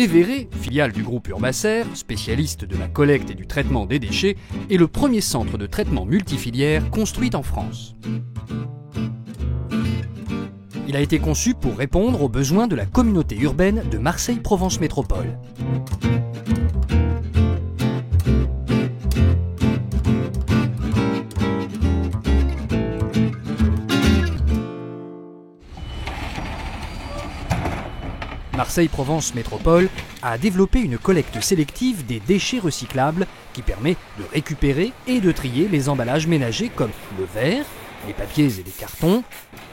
Everré, filiale du groupe Urbacer, spécialiste de la collecte et du traitement des déchets, est le premier centre de traitement multifilière construit en France. Il a été conçu pour répondre aux besoins de la communauté urbaine de Marseille-Provence Métropole. Marseille-Provence Métropole a développé une collecte sélective des déchets recyclables qui permet de récupérer et de trier les emballages ménagers comme le verre, les papiers et les cartons,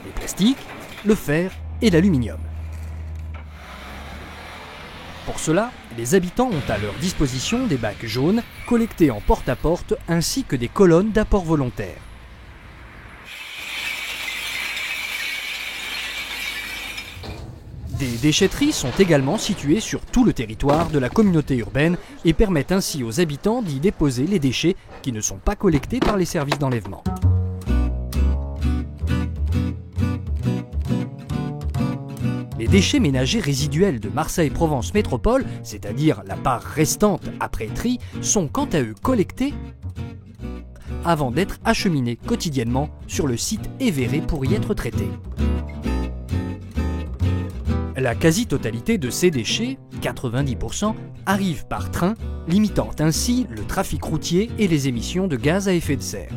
les plastiques, le fer et l'aluminium. Pour cela, les habitants ont à leur disposition des bacs jaunes collectés en porte-à-porte ainsi que des colonnes d'apport volontaire. Des déchetteries sont également situées sur tout le territoire de la communauté urbaine et permettent ainsi aux habitants d'y déposer les déchets qui ne sont pas collectés par les services d'enlèvement. Les déchets ménagers résiduels de Marseille-Provence Métropole, c'est-à-dire la part restante après tri, sont quant à eux collectés avant d'être acheminés quotidiennement sur le site Everré pour y être traités. La quasi-totalité de ces déchets, 90%, arrivent par train, limitant ainsi le trafic routier et les émissions de gaz à effet de serre.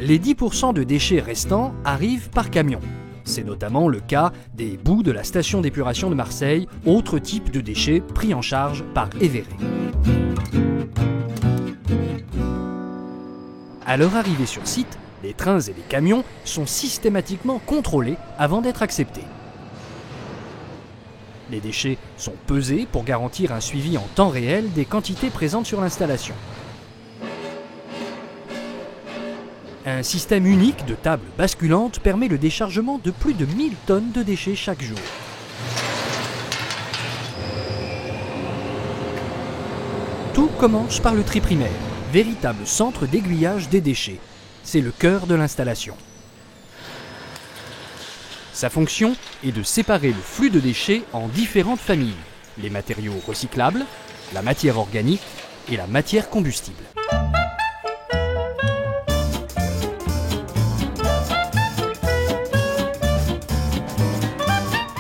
Les 10% de déchets restants arrivent par camion. C'est notamment le cas des boues de la station d'épuration de Marseille, autre type de déchets pris en charge par Everré. À leur arrivée sur site, les trains et les camions sont systématiquement contrôlés avant d'être acceptés. Les déchets sont pesés pour garantir un suivi en temps réel des quantités présentes sur l'installation. Un système unique de tables basculantes permet le déchargement de plus de 1000 tonnes de déchets chaque jour. Tout commence par le tri primaire, véritable centre d'aiguillage des déchets. C'est le cœur de l'installation. Sa fonction est de séparer le flux de déchets en différentes familles, les matériaux recyclables, la matière organique et la matière combustible.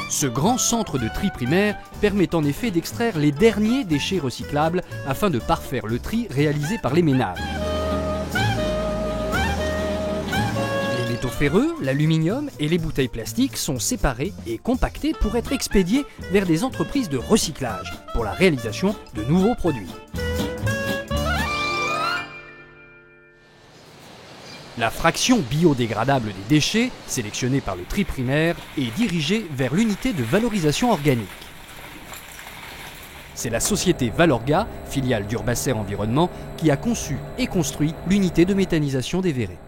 Ce grand centre de tri primaire permet en effet d'extraire les derniers déchets recyclables afin de parfaire le tri réalisé par les ménages. Les métaux ferreux, l'aluminium et les bouteilles plastiques sont séparés et compactés pour être expédiés vers des entreprises de recyclage pour la réalisation de nouveaux produits. La fraction biodégradable des déchets, sélectionnée par le tri primaire, est dirigée vers l'unité de valorisation organique. C'est la société Valorga, filiale d'Urbacer Environnement, qui a conçu et construit l'unité de méthanisation d'Everré.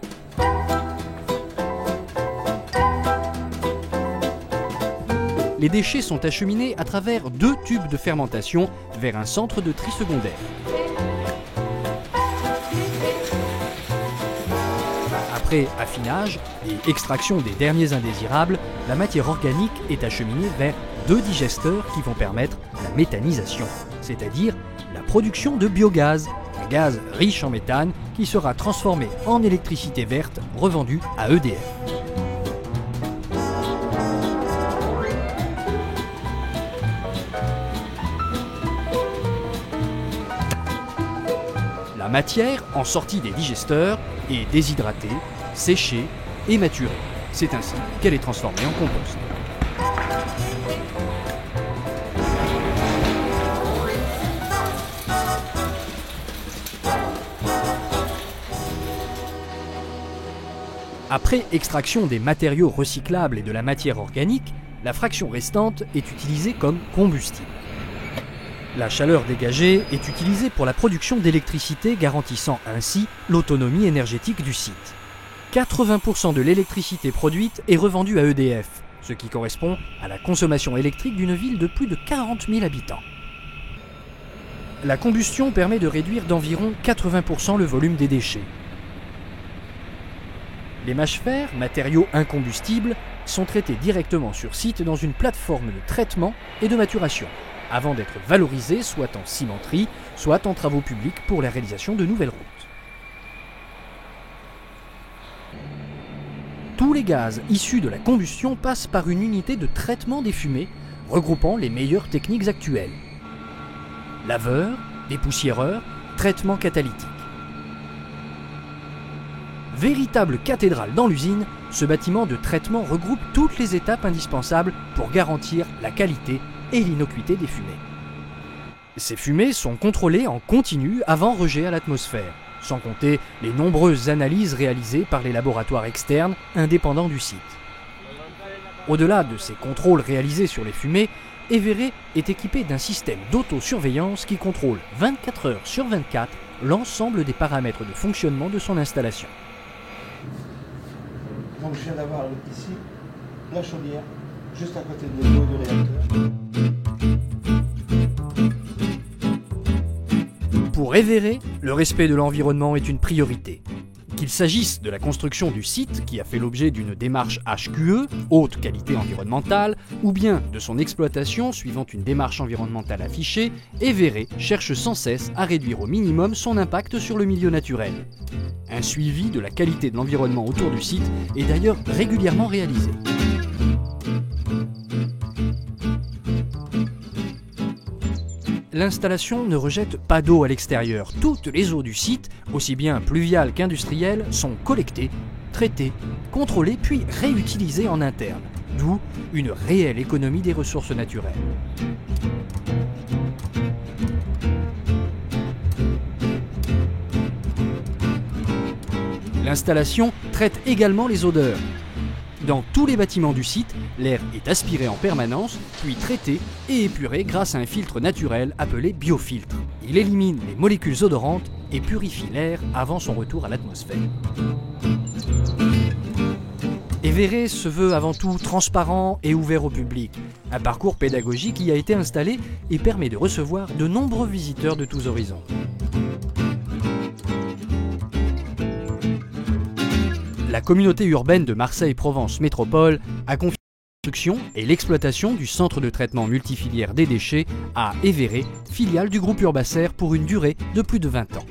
Les déchets sont acheminés à travers 2 tubes de fermentation vers un centre de tri secondaire. Après affinage et extraction des derniers indésirables, la matière organique est acheminée vers 2 digesteurs qui vont permettre la méthanisation, c'est-à-dire la production de biogaz, un gaz riche en méthane qui sera transformé en électricité verte revendue à EDF. La matière, en sortie des digesteurs, est déshydratée, séchée et maturée. C'est ainsi qu'elle est transformée en compost. Après extraction des matériaux recyclables et de la matière organique, la fraction restante est utilisée comme combustible. La chaleur dégagée est utilisée pour la production d'électricité, garantissant ainsi l'autonomie énergétique du site. 80% de l'électricité produite est revendue à EDF, ce qui correspond à la consommation électrique d'une ville de plus de 40 000 habitants. La combustion permet de réduire d'environ 80% le volume des déchets. Les mâches-fer, matériaux incombustibles, sont traités directement sur site dans une plateforme de traitement et de maturation, avant d'être valorisés soit en cimenterie, soit en travaux publics pour la réalisation de nouvelles routes. Tous les gaz issus de la combustion passent par une unité de traitement des fumées regroupant les meilleures techniques actuelles. Laveur, dépoussiéreur, traitement catalytique. Véritable cathédrale dans l'usine, ce bâtiment de traitement regroupe toutes les étapes indispensables pour garantir la qualité et l'innocuité des fumées. Ces fumées sont contrôlées en continu avant rejet à l'atmosphère, sans compter les nombreuses analyses réalisées par les laboratoires externes indépendants du site. Au-delà de ces contrôles réalisés sur les fumées, Everret est équipé d'un système d'autosurveillance qui contrôle 24 heures sur 24 l'ensemble des paramètres de fonctionnement de son installation. Donc je viens d'avoir ici la chaudière, juste à côté de l'eau du réacteur. Pour Everret, le respect de l'environnement est une priorité. Qu'il s'agisse de la construction du site, qui a fait l'objet d'une démarche HQE, haute qualité environnementale, ou bien de son exploitation suivant une démarche environnementale affichée, Everret cherche sans cesse à réduire au minimum son impact sur le milieu naturel. Un suivi de la qualité de l'environnement autour du site est d'ailleurs régulièrement réalisé. L'installation ne rejette pas d'eau à l'extérieur. Toutes les eaux du site, aussi bien pluviales qu'industrielles, sont collectées, traitées, contrôlées puis réutilisées en interne, d'où une réelle économie des ressources naturelles. L'installation traite également les odeurs. Dans tous les bâtiments du site, l'air est aspiré en permanence, puis traité et épuré grâce à un filtre naturel appelé biofiltre. Il élimine les molécules odorantes et purifie l'air avant son retour à l'atmosphère. Everret se veut avant tout transparent et ouvert au public. Un parcours pédagogique y a été installé et permet de recevoir de nombreux visiteurs de tous horizons. La communauté urbaine de Marseille-Provence Métropole a confié la construction et l'exploitation du centre de traitement multifilière des déchets à Everret, filiale du groupe Urbacer pour une durée de plus de 20 ans.